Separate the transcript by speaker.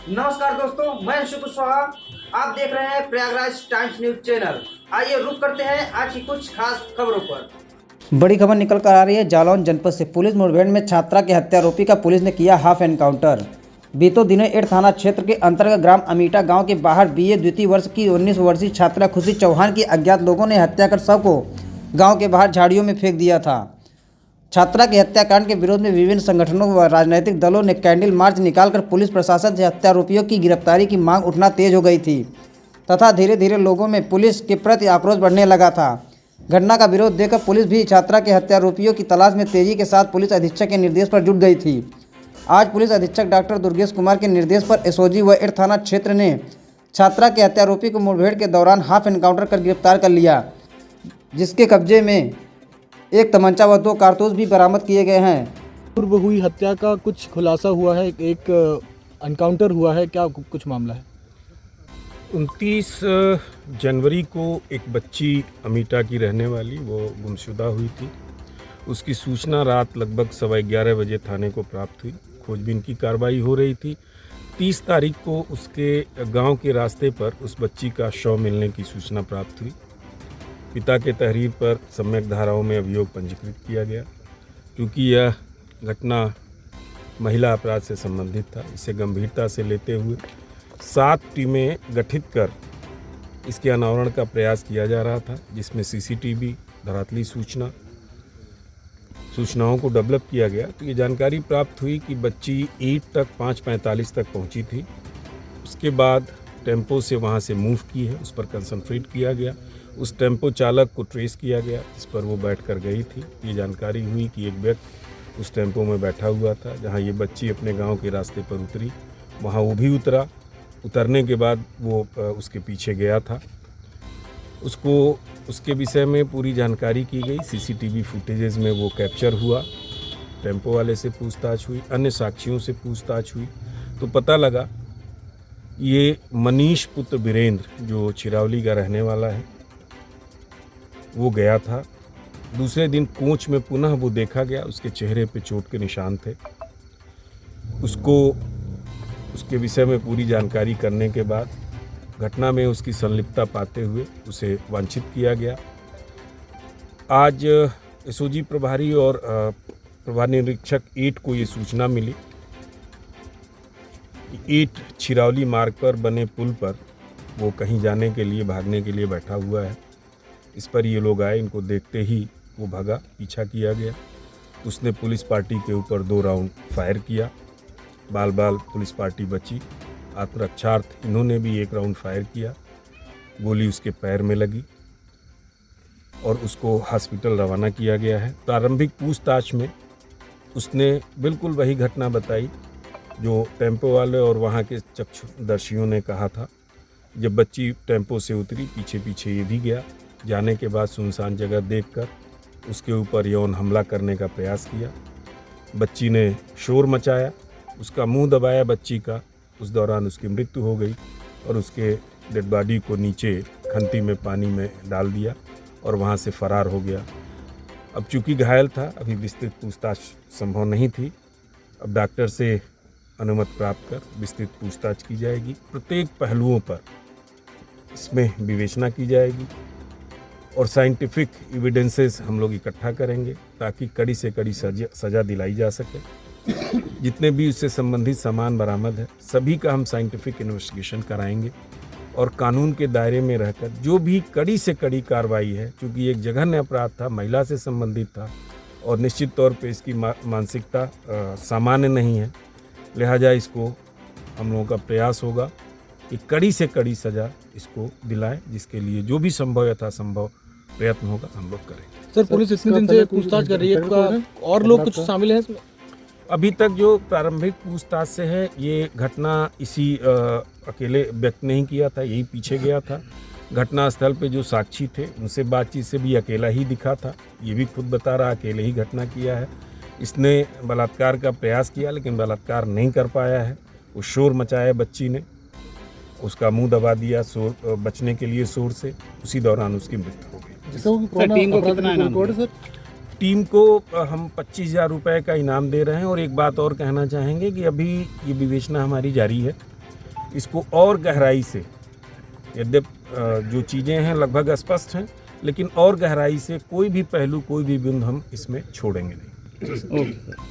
Speaker 1: नमस्कार दोस्तों, मैं शुभ कुशवाहा। आप देख रहे हैं प्रयागराज टाइम्स न्यूज चैनल। आइए रुक करते हैं आज की कुछ खास खबरों पर। बड़ी खबर निकल कर आ रही है जालौन जनपद से। पुलिस मुठभेड़ में छात्रा के हत्यारोपी का पुलिस ने किया हाफ एनकाउंटर। बीते दिनों एड थाना क्षेत्र के अंतर्गत ग्राम अमीटा गांव के बाहर बीए द्वितीय वर्ष की 19 वर्षीय छात्रा खुशी चौहान की अज्ञात लोगों ने हत्या कर शव को गांव के बाहर झाड़ियों में फेंक दिया था। छात्रा के हत्याकांड के विरोध में विभिन्न संगठनों व राजनीतिक दलों ने कैंडल मार्च निकालकर पुलिस प्रशासन से हत्यारोपियों की गिरफ्तारी की मांग उठना तेज हो गई थी तथा धीरे धीरे लोगों में पुलिस के प्रति आक्रोश बढ़ने लगा था। घटना का विरोध देकर पुलिस भी छात्रा के हत्यारोपियों की तलाश में तेजी के साथ पुलिस अधीक्षक के निर्देश पर जुट गई थी। आज पुलिस अधीक्षक डॉक्टर दुर्गेश कुमार के निर्देश पर एसओजी व एड थाना क्षेत्र ने छात्रा के हत्यारोपी को मुठभेड़ के दौरान हाफ एनकाउंटर कर गिरफ्तार कर लिया, जिसके कब्जे में एक तमंचा व 2 कारतूस भी बरामद किए गए हैं।
Speaker 2: पूर्व हुई हत्या का कुछ खुलासा हुआ है, एक एनकाउंटर हुआ है, क्या कुछ मामला है?
Speaker 3: 29 जनवरी को एक बच्ची अमीटा की रहने वाली वो गुमशुदा हुई थी। उसकी सूचना रात लगभग 11:15 बजे थाने को प्राप्त हुई। खोजबीन की कार्रवाई हो रही थी। 30 तारीख को उसके गांव के रास्ते पर उस बच्ची का शव मिलने की सूचना प्राप्त हुई। पिता के तहरीर पर सम्यक धाराओं में अभियोग पंजीकृत किया गया। क्योंकि यह घटना महिला अपराध से संबंधित था, इसे गंभीरता से लेते हुए 7 टीमें गठित कर इसके अनावरण का प्रयास किया जा रहा था, जिसमें सीसीटीवी, धरातली सूचनाओं को डेवलप किया गया। तो ये जानकारी प्राप्त हुई कि बच्ची ईंट तक 5:45 तक पहुंची थी। उसके बाद टेम्पो से वहां से मूव की है, उस पर कंसंट्रेट किया गया। उस टेम्पो चालक को ट्रेस किया गया जिस पर वो बैठ कर गई थी। ये जानकारी हुई कि एक व्यक्ति उस टेम्पो में बैठा हुआ था। जहां ये बच्ची अपने गांव के रास्ते पर उतरी, वहां वो भी उतरा। उतरने के बाद वो उसके पीछे गया था। उसके विषय में पूरी जानकारी की गई। सीसीटीवी फुटेजेस में वो कैप्चर हुआ। टेम्पो वाले से पूछताछ हुई, अन्य साक्षियों से पूछताछ हुई, तो पता लगा ये मनीष पुत्र वीरेंद्र जो चिरावली का रहने वाला है, वो गया था। दूसरे दिन कोच में पुनः वो देखा गया, उसके चेहरे पे चोट के निशान थे। उसके विषय में पूरी जानकारी करने के बाद घटना में उसकी संलिप्तता पाते हुए उसे वांछित किया गया। आज एसओजी प्रभारी और प्रभारी निरीक्षक 8 को ये सूचना मिली कि 8 छिरावली मार्ग पर बने पुल पर वो कहीं जाने के लिए, भागने के लिए बैठा हुआ है। इस पर ये लोग आए, इनको देखते ही वो भागा, पीछा किया गया। उसने पुलिस पार्टी के ऊपर 2 राउंड फायर किया। बाल पुलिस पार्टी बची। आत्मरक्षार्थ इन्होंने भी 1 राउंड फायर किया। गोली उसके पैर में लगी और उसको हॉस्पिटल रवाना किया गया है। प्रारंभिक पूछताछ में उसने बिल्कुल वही घटना बताई जो टेम्पो वाले और वहाँ के चक्षुदर्शियों ने कहा था। जब बच्ची टेम्पो से उतरी, पीछे पीछे ये भी गया। जाने के बाद सुनसान जगह देखकर उसके ऊपर यौन हमला करने का प्रयास किया। बच्ची ने शोर मचाया, उसका मुंह दबाया बच्ची का। उस दौरान उसकी मृत्यु हो गई और उसके डेड बॉडी को नीचे खंती में पानी में डाल दिया और वहां से फरार हो गया। अब चूंकि घायल था, अभी विस्तृत पूछताछ संभव नहीं थी। अब डॉक्टर से अनुमति प्राप्त कर विस्तृत पूछताछ की जाएगी। प्रत्येक पहलुओं पर इसमें विवेचना की जाएगी और साइंटिफिक एविडेंसेस हम लोग इकट्ठा करेंगे ताकि कड़ी से कड़ी सज़ा दिलाई जा सके। जितने भी उससे संबंधित सामान बरामद है, सभी का हम साइंटिफिक इन्वेस्टिगेशन कराएंगे और कानून के दायरे में रहकर जो भी कड़ी से कड़ी कार्रवाई है, क्योंकि एक जघन्य अपराध था, महिला से संबंधित था और निश्चित तौर पे इसकी मानसिकता सामान्य नहीं है, लिहाजा इसको हम लोगों का प्रयास होगा कि कड़ी से कड़ी सज़ा इसको दिलाएं, जिसके लिए जो भी संभव यथासंभव प्रयत्न होगा हम लोग करेंगे।
Speaker 2: सर, पुलिस इतने दिन से पूछताछ कर रही है, और लोग कुछ शामिल हैं इसमें?
Speaker 3: अभी तक जो प्रारंभिक पूछताछ से है, ये घटना इसी अकेले व्यक्ति ने ही किया था, यही पीछे गया था। घटनास्थल पे जो साक्षी थे उनसे बातचीत से भी अकेला ही दिखा था। ये भी खुद बता रहा अकेले ही घटना किया है। इसने बलात्कार का प्रयास किया लेकिन बलात्कार नहीं कर पाया है। वो शोर मचाया बच्ची ने, उसका मुंह दबा दिया शोर बचने के लिए शोर से। उसी दौरान उसकी मृत्यु हो गई।
Speaker 2: सर, टीम को कितना इनाम दिया? सर,
Speaker 3: टीम को हम 25,000 रुपये का इनाम दे रहे हैं। और एक बात और कहना चाहेंगे कि अभी ये विवेचना हमारी जारी है। इसको और गहराई से, यद्यपि जो चीज़ें हैं लगभग स्पष्ट हैं, लेकिन और गहराई से कोई भी पहलू, कोई भी बिंदु हम इसमें छोड़ेंगे नहीं।
Speaker 2: ओके।